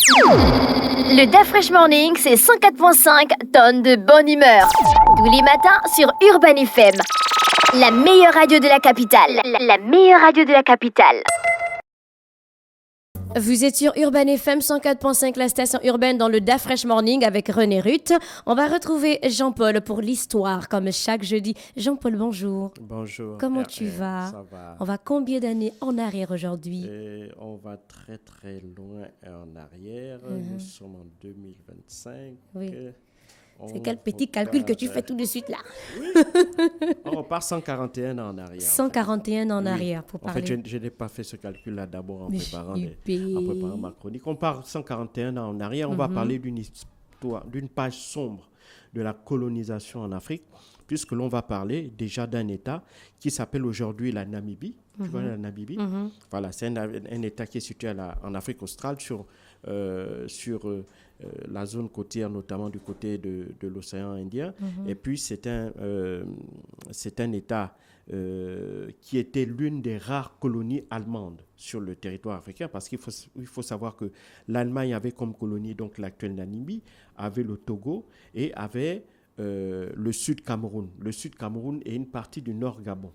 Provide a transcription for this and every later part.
Le DAF Fresh Morning, c'est 104.5 tonnes de bonne humeur. Tous les matins sur Urban FM. La meilleure radio de la capitale. La meilleure radio de la capitale. Vous êtes sur Urban FM 104.5, la station urbaine dans le DAF Fresh Morning avec René Ruth. On va retrouver Jean-Paul pour l'histoire comme chaque jeudi. Jean-Paul, bonjour. Bonjour. Comment tu vas? Ça va. On va combien d'années en arrière aujourd'hui? On va très très loin en arrière. Nous sommes en 2025. Oui. C'est quel petit calcul que tu fais tout de suite là? Oui. On repart 141 ans en arrière. 141 en arrière pour parler. En fait, je n'ai pas fait ce calcul-là d'abord en préparant ma chronique. On part 141 ans en arrière. On va parler d'une histoire, d'une page sombre de la colonisation en Afrique, puisque l'on va parler déjà d'un État qui s'appelle aujourd'hui la Namibie. Tu vois la Namibie? Voilà, c'est un État qui est situé en Afrique australe sur la zone côtière, notamment du côté de l'océan Indien. Et puis, c'est un État qui était l'une des rares colonies allemandes sur le territoire africain, parce qu'il faut savoir que l'Allemagne avait comme colonie donc l'actuelle Namibie, avait le Togo et avait le Sud Cameroun. Le Sud Cameroun et une partie du Nord Gabon.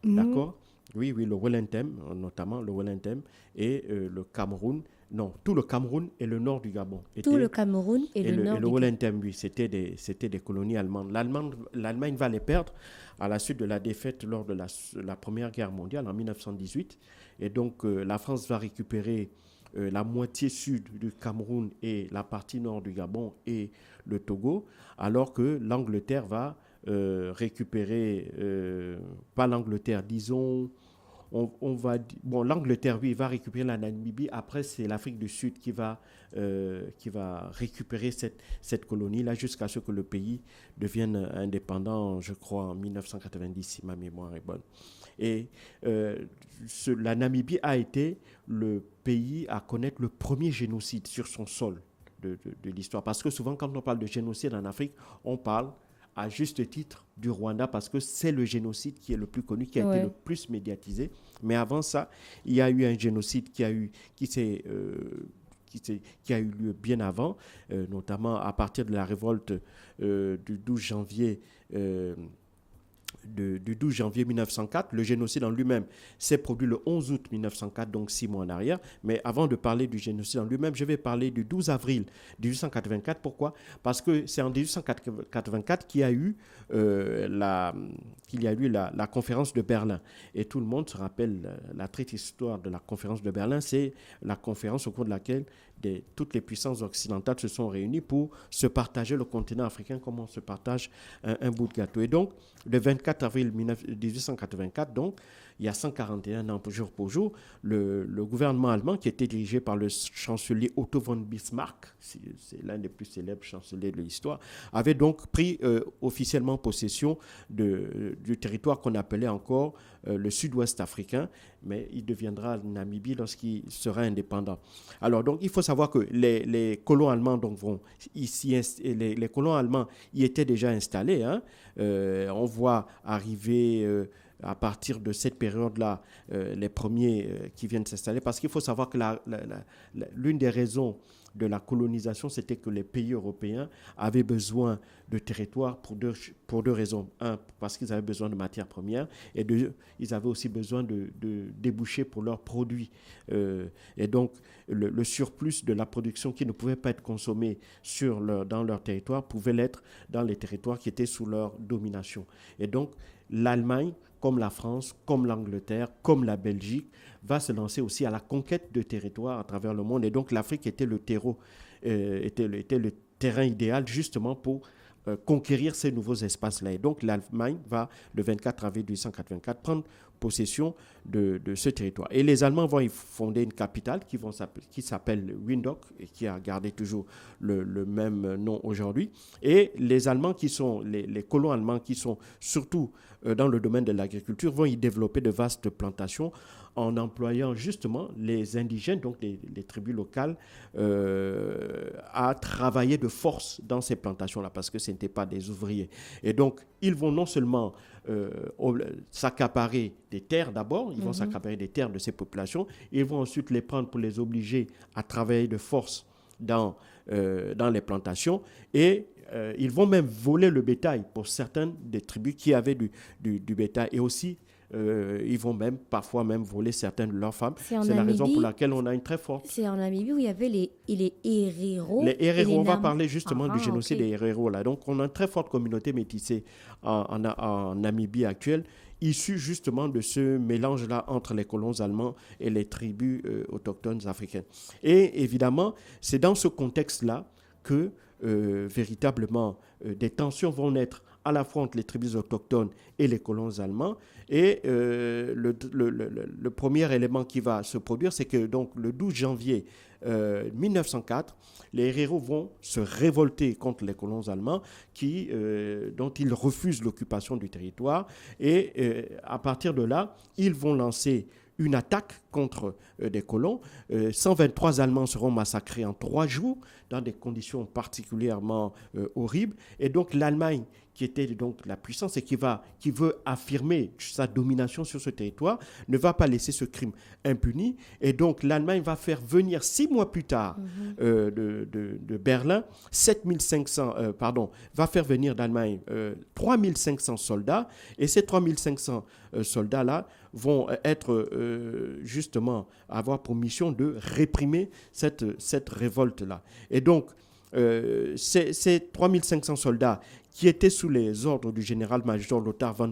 D'accord? Oui, le Wellington, notamment le Wellington et le Cameroun. Non, tout le Cameroun et le nord du Gabon. Tout le Cameroun et le nord du Gabon. Et le Wellington, oui, c'était des colonies allemandes. L'Allemagne va les perdre à la suite de la défaite lors de la Première Guerre mondiale en 1918. Et donc, la France va récupérer la moitié sud du Cameroun et la partie nord du Gabon et le Togo, alors que l'Angleterre va récupérer, pas l'Angleterre, disons... l'Angleterre, oui, va récupérer la Namibie. Après, c'est l'Afrique du Sud qui va récupérer cette colonie-là jusqu'à ce que le pays devienne indépendant, je crois, en 1990, si ma mémoire est bonne. Et la Namibie a été le pays à connaître le premier génocide sur son sol de l'histoire. Parce que souvent, quand on parle de génocide en Afrique, on parle à juste titre du Rwanda, parce que c'est le génocide qui est le plus connu, qui a été le plus médiatisé. Mais avant ça, il y a eu un génocide qui a eu lieu bien avant, notamment à partir de la révolte du 12 janvier du 12 janvier 1904. Le génocide en lui-même s'est produit le 11 août 1904, donc 6 mois en arrière. Mais avant de parler du génocide en lui-même, je vais parler du 12 avril 1884. Pourquoi? Parce que c'est en 1884 qu'il y a eu la conférence de Berlin. Et tout le monde se rappelle la triste histoire de la conférence de Berlin. C'est la conférence au cours de laquelle toutes les puissances occidentales se sont réunies pour se partager le continent africain comme on se partage un bout de gâteau. Et donc, le 24 avril 1884, donc, il y a 141 ans jour pour jour, le gouvernement allemand, qui était dirigé par le chancelier Otto von Bismarck, c'est l'un des plus célèbres chanceliers de l'histoire, avait donc pris officiellement possession du territoire qu'on appelait encore le sud-ouest africain, mais il deviendra Namibie lorsqu'il sera indépendant. Alors, donc, il faut savoir que les colons allemands donc, vont ici, les colons allemands y étaient déjà installés. On voit arriver à partir de cette période-là les premiers qui viennent s'installer, parce qu'il faut savoir que l'une des raisons de la colonisation, c'était que les pays européens avaient besoin de territoire pour deux raisons. Un, parce qu'ils avaient besoin de matières premières, et deux, ils avaient aussi besoin de débouchés pour leurs produits. Et donc, le surplus de la production qui ne pouvait pas être consommé dans leur territoire pouvait l'être dans les territoires qui étaient sous leur domination. Et donc, l'Allemagne, comme la France, comme l'Angleterre, comme la Belgique, va se lancer aussi à la conquête de territoires à travers le monde. Et donc l'Afrique était le terrain idéal justement pour conquérir ces nouveaux espaces-là. Et donc l'Allemagne va, le 24 avril 1884, prendre possession de ce territoire. Et les Allemands vont y fonder une capitale qui s'appelle Windhoek et qui a gardé toujours le même nom aujourd'hui. Et les Allemands les colons allemands qui sont surtout dans le domaine de l'agriculture vont y développer de vastes plantations en employant justement les indigènes, donc les tribus locales, à travailler de force dans ces plantations-là, parce que ce n'étaient pas des ouvriers. Et donc, ils vont non seulement s'accaparer des terres d'abord, ils vont s'accaparer des terres de ces populations, ils vont ensuite les prendre pour les obliger à travailler de force dans les plantations et ils vont même voler le bétail pour certaines des tribus qui avaient du bétail et aussi ils vont même parfois même voler certaines de leurs femmes. C'est la raison pour laquelle on a une très forte. C'est en Namibie où il y avait les Herero. Les Herero, on va parler justement du génocide des Herero là. Donc on a une très forte communauté métissée en Namibie actuelle, issue justement de ce mélange-là entre les colons allemands et les tribus autochtones africaines. Et évidemment, c'est dans ce contexte-là que véritablement des tensions vont naître à la fois entre les tribus autochtones et les colons allemands. Et le premier élément qui va se produire, c'est que donc, le 12 janvier 1904, les Herero vont se révolter contre les colons allemands dont ils refusent l'occupation du territoire. Et à partir de là, ils vont lancer une attaque contre des colons. 123 Allemands seront massacrés en 3 jours dans des conditions particulièrement horribles. Et donc l'Allemagne, qui était donc la puissance et qui veut affirmer sa domination sur ce territoire, ne va pas laisser ce crime impuni. Et donc l'Allemagne va faire venir 6 mois plus tard de Berlin, va faire venir d'Allemagne 3500 soldats. Et ces 3500 soldats-là vont être justement avoir pour mission de réprimer cette révolte-là. Et donc, ces 3500 soldats qui étaient sous les ordres du général-major Lothar von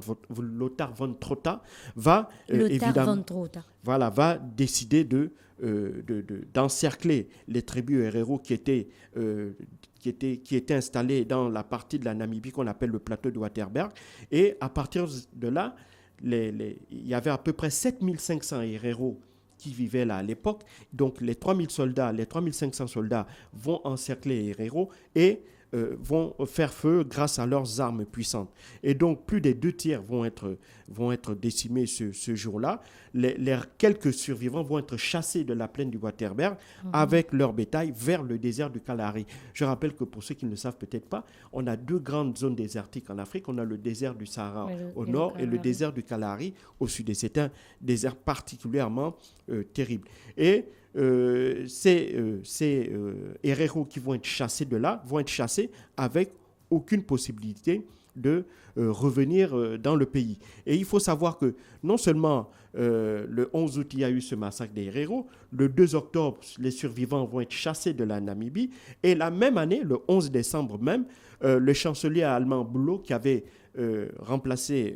Trotha va décider d'encercler les tribus Herero qui étaient installées dans la partie de la Namibie qu'on appelle le plateau de Waterberg. Et à partir de là, il y avait à peu près 7500 Herero qui vivaient là à l'époque. Donc les 3500 soldats vont encercler les Herero et vont faire feu grâce à leurs armes puissantes. Et donc plus des 2 tiers vont être décimés ce jour-là. Les quelques survivants vont être chassés de la plaine du Waterberg avec leur bétail vers le désert du Kalahari. Je rappelle que pour ceux qui ne le savent peut-être pas, on a 2 grandes zones désertiques en Afrique. On a le désert du Sahara au nord et le désert du Kalahari au sud. Et c'est un désert particulièrement terrible. Et ces Herero qui vont être chassés de là vont être chassés avec aucune possibilité de revenir dans le pays. Et il faut savoir que non seulement le 11 août, il y a eu ce massacre des Herero, le 2 octobre, les survivants vont être chassés de la Namibie, et la même année, le 11 décembre même, le chancelier allemand Bülow, qui avait remplacé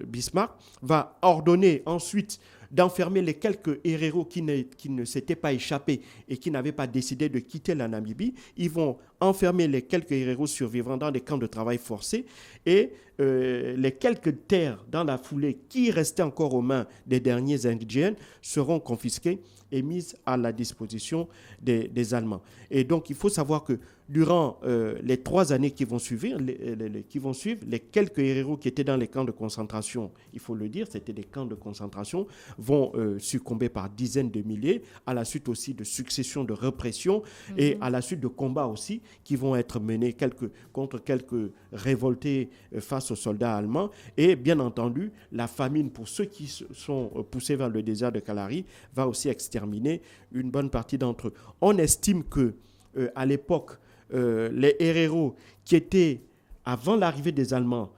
Bismarck, va ordonner ensuite d'enfermer les quelques Herero qui ne s'étaient pas échappés et qui n'avaient pas décidé de quitter la Namibie. Ils vont enfermer les quelques Herero survivants dans des camps de travail forcés et les quelques terres dans la foulée qui restaient encore aux mains des derniers indigènes seront confisquées et mises à la disposition des Allemands. Et donc, il faut savoir que durant les 3 années qui vont suivre, les quelques Herero qui étaient dans les camps de concentration, il faut le dire, c'était des camps de concentration, vont succomber par dizaines de milliers, à la suite aussi de successions de répression et à la suite de combats aussi qui vont être menés contre quelques révoltés face aux soldats allemands. Et bien entendu, la famine pour ceux qui sont poussés vers le désert de Kalahari va aussi exterminer une bonne partie d'entre eux. On estime que à l'époque, les Herero qui étaient, avant l'arrivée des Allemands,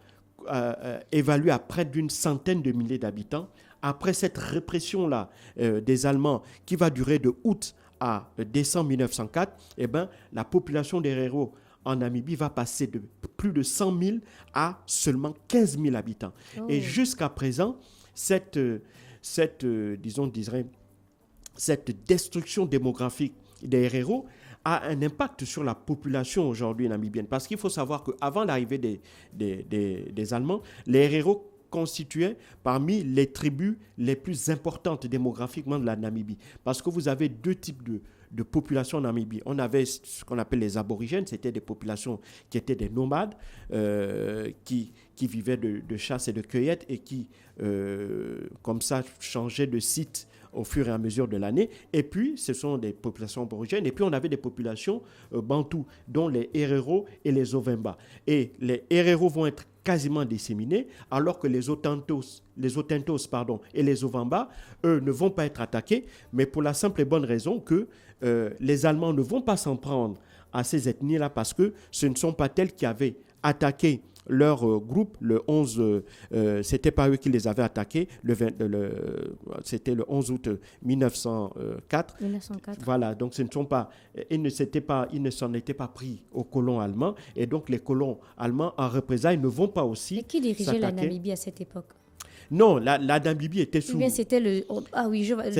évalués à près d'une centaine de milliers d'habitants, après cette répression-là des Allemands qui va durer de août à décembre 1904, eh ben, la population des Herero en Namibie va passer de plus de 100 000 à seulement 15 000 habitants. Oh. Et jusqu'à présent, cette destruction démographique des Herero a un impact sur la population aujourd'hui namibienne. Parce qu'il faut savoir qu'avant l'arrivée des Allemands, les Herero constituaient parmi les tribus les plus importantes démographiquement de la Namibie. Parce que vous avez 2 types de populations en Namibie. On avait ce qu'on appelle les aborigènes, c'était des populations qui étaient des nomades, qui vivaient de chasse et de cueillette et qui, comme ça, changeaient de site au fur et à mesure de l'année. Et puis, ce sont des populations aborigènes. Et puis, on avait des populations bantoues, dont les Herero et les Ovemba. Et les Herero vont être quasiment disséminés, alors que les Otentos et les Ovemba, eux, ne vont pas être attaqués, mais pour la simple et bonne raison que les Allemands ne vont pas s'en prendre à ces ethnies-là parce que ce ne sont pas elles qui avaient attaqué leur groupe le 11, c'était pas eux qui les avaient attaqués, c'était le 11 août 1904. 1904. Voilà, donc ce ne sont pas, ils ne s'en étaient pas pris aux colons allemands, et donc les colons allemands en représailles ne vont pas aussi Et qui dirigeait la s'attaquer. Namibie à cette époque? Non, la Namibie était sous... Ou bien c'était le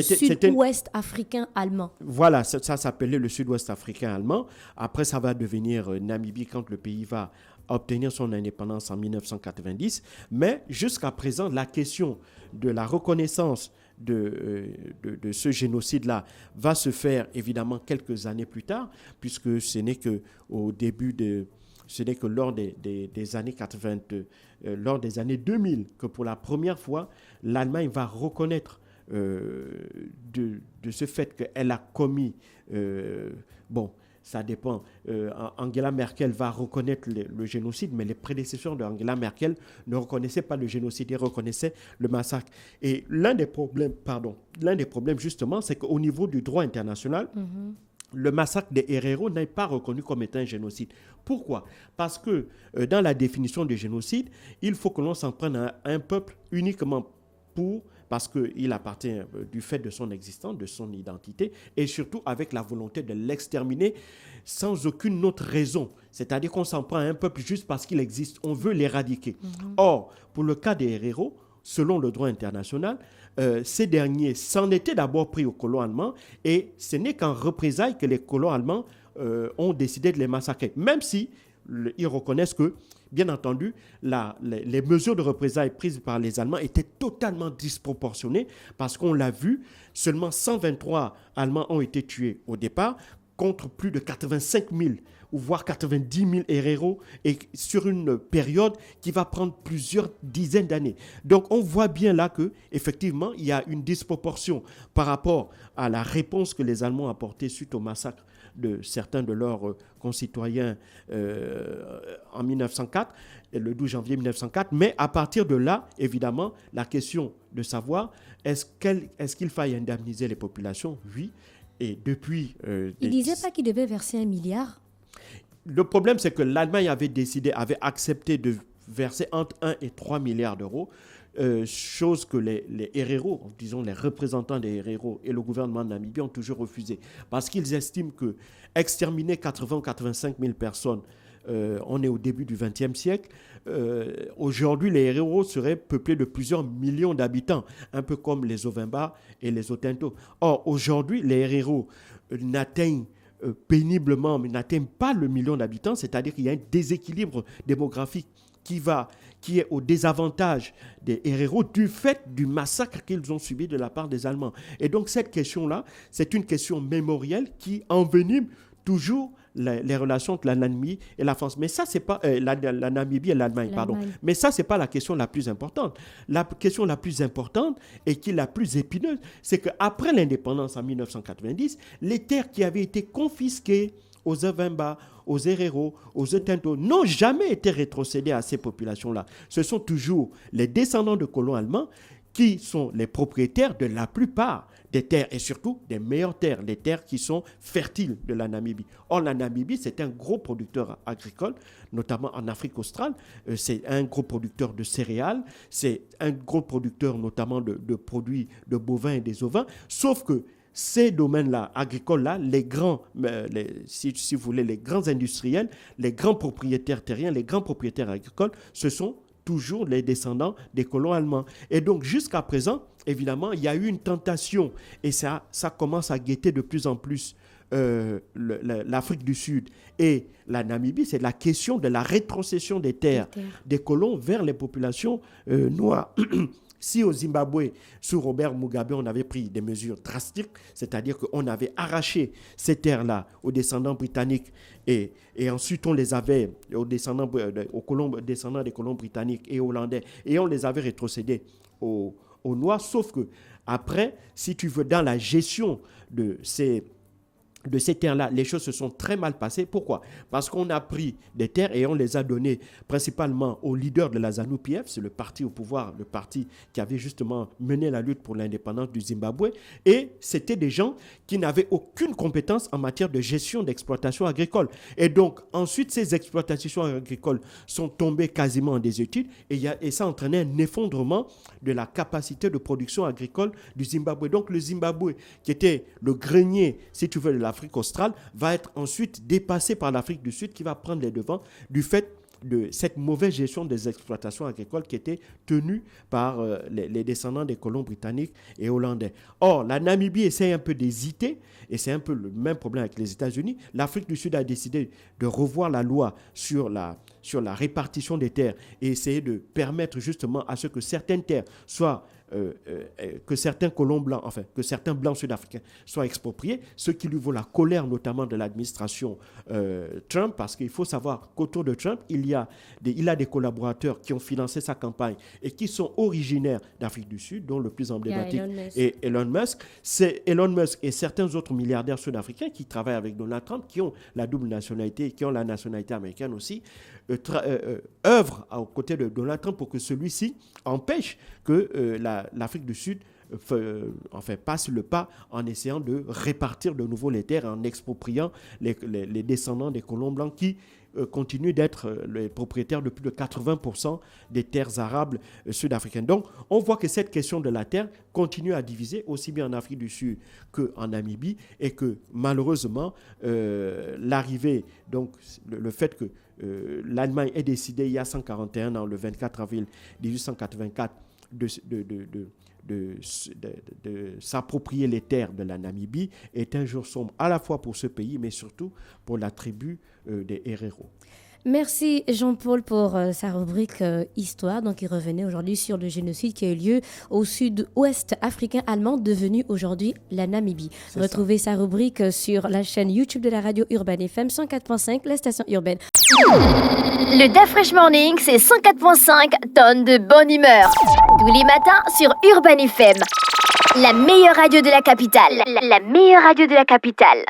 C'était- sud-ouest africain allemand. Voilà, ça s'appelait le sud-ouest africain allemand. Après, ça va devenir Namibie quand le pays va obtenir son indépendance en 1990. Mais jusqu'à présent, la question de la reconnaissance de ce génocide-là va se faire évidemment quelques années plus tard, puisque ce n'est que au début de... Ce n'est que lors des années 80, lors des années 2000, que pour la première fois, l'Allemagne va reconnaître de ce fait qu'elle a commis, bon, ça dépend. Angela Merkel va reconnaître le génocide, mais les prédécesseurs d'Angela Merkel ne reconnaissaient pas le génocide, ils reconnaissaient le massacre. Et l'un des problèmes justement, c'est qu'au niveau du droit international, le massacre des Herero n'est pas reconnu comme étant un génocide. Pourquoi? Parce que dans la définition du génocide, il faut que l'on s'en prenne à un peuple uniquement parce qu'il appartient du fait de son existence, de son identité, et surtout avec la volonté de l'exterminer sans aucune autre raison. C'est-à-dire qu'on s'en prend à un peuple juste parce qu'il existe. On veut l'éradiquer. Or, pour le cas des Herero, selon le droit international, ces derniers s'en étaient d'abord pris aux colons allemands, et ce n'est qu'en représailles que les colons allemands ont décidé de les massacrer. Même si ils reconnaissent que, bien entendu, les mesures de représailles prises par les Allemands étaient totalement disproportionnées, parce qu'on l'a vu, seulement 123 Allemands ont été tués au départ, contre plus de 85 000 ou voire 90 000 Herero, et sur une période qui va prendre plusieurs dizaines d'années. Donc on voit bien là que effectivement il y a une disproportion par rapport à la réponse que les Allemands ont apportée suite au massacre de certains de leurs concitoyens en 1904, le 12 janvier 1904. Mais à partir de là, évidemment, la question de savoir est-ce qu'il faille indemniser les populations? Oui. Et depuis... Il ne disait pas qu'il devait verser 1 milliard? Le problème, c'est que l'Allemagne avait accepté de verser entre 1 et 3 milliards d'euros, chose que les Herero, disons les représentants des Herero et le gouvernement de Namibie ont toujours refusé. Parce qu'ils estiment que exterminer 80 ou 85 000 personnes, on est au début du XXe siècle, aujourd'hui les Herero seraient peuplés de plusieurs millions d'habitants, un peu comme les Ovimba et les Otinto. Or, aujourd'hui, les Herero n'atteignent péniblement, mais n'atteignent pas le million d'habitants, c'est-à-dire qu'il y a un déséquilibre démographique qui est au désavantage des Herero du fait du massacre qu'ils ont subi de la part des Allemands. Et donc cette question-là, c'est une question mémorielle qui envenime toujours les relations entre la Namibie et la France. Mais ça, c'est pas la Namibie et l'Allemagne, pardon. Mais ça, c'est pas la question la plus importante. La question la plus importante et qui est la plus épineuse, c'est qu'après l'indépendance en 1990, les terres qui avaient été confisquées aux Ovimba, aux Herero, aux Otinto n'ont jamais été rétrocédées à ces populations-là. Ce sont toujours les descendants de colons allemands qui sont les propriétaires de la plupart des terres et surtout des meilleures terres, les terres qui sont fertiles de la Namibie. Or, la Namibie, c'est un gros producteur agricole, notamment en Afrique australe. C'est un gros producteur de céréales, c'est un gros producteur notamment de produits de bovins et des ovins, sauf que ces domaines-là, agricoles-là, si vous voulez, les grands industriels, les grands propriétaires terriens, les grands propriétaires agricoles, ce sont toujours les descendants des colons allemands. Et donc, jusqu'à présent, évidemment, il y a eu une tentation, et ça commence à guetter de plus en plus l'Afrique du Sud et la Namibie, c'est la question de la rétrocession des terres des colons vers les populations noires. Si au Zimbabwe, sous Robert Mugabe, on avait pris des mesures drastiques, c'est-à-dire qu'on avait arraché ces terres-là aux descendants britanniques et ensuite on les avait aux descendants des colons britanniques et hollandais et on les avait rétrocédés aux Noirs, sauf que après, si tu veux, dans la gestion de ces de ces terres-là, les choses se sont très mal passées. Pourquoi? Parce qu'on a pris des terres et on les a données principalement aux leaders de la ZANU-PF, c'est le parti au pouvoir, le parti qui avait justement mené la lutte pour l'indépendance du Zimbabwe. Et c'était des gens qui n'avaient aucune compétence en matière de gestion d'exploitation agricole. Et donc, ensuite, ces exploitations agricoles sont tombées quasiment en désuétude et ça entraînait un effondrement de la capacité de production agricole du Zimbabwe. Donc, le Zimbabwe, qui était le grenier, si tu veux, de l'Afrique australe, va être ensuite dépassé par l'Afrique du Sud qui va prendre les devants du fait de cette mauvaise gestion des exploitations agricoles qui étaient tenues par les descendants des colons britanniques et hollandais. Or, la Namibie essaie un peu d'hésiter, et c'est un peu le même problème avec les États-Unis. L'Afrique du Sud a décidé de revoir la loi sur la répartition des terres et essayer de permettre justement à ce que certaines terres soient que certains colons blancs, enfin, que certains blancs sud-africains soient expropriés, ce qui lui vaut la colère notamment de l'administration Trump, parce qu'il faut savoir qu'autour de Trump, il a des collaborateurs qui ont financé sa campagne et qui sont originaires d'Afrique du Sud, dont le plus emblématique est Elon Musk. C'est Elon Musk et certains autres milliardaires sud-africains qui travaillent avec Donald Trump, qui ont la double nationalité, qui ont la nationalité américaine aussi, œuvrent aux côtés de Donald Trump pour que celui-ci empêche que l'Afrique du Sud passe le pas en essayant de répartir de nouveau les terres, en expropriant les descendants des colons blancs qui continuent d'être les propriétaires de plus de 80% des terres arables sud-africaines. Donc, on voit que cette question de la terre continue à diviser aussi bien en Afrique du Sud qu'en Namibie et que malheureusement, l'arrivée, donc le fait que l'Allemagne ait décidé il y a 141 ans, le 24 avril 1884, de s'approprier les terres de la Namibie est un jour sombre à la fois pour ce pays, mais surtout pour la tribu des Herero. Merci Jean-Paul pour sa rubrique Histoire. Donc, il revenait aujourd'hui sur le génocide qui a eu lieu au sud-ouest africain allemand, devenu aujourd'hui la Namibie. Retrouvez sa rubrique sur la chaîne YouTube de la radio Urban FM 104.5, la station urbaine. Le Dafresh Morning, c'est 104.5 tonnes de bonne humeur. Tous les matins sur Urban FM. La meilleure radio de la capitale. La meilleure radio de la capitale.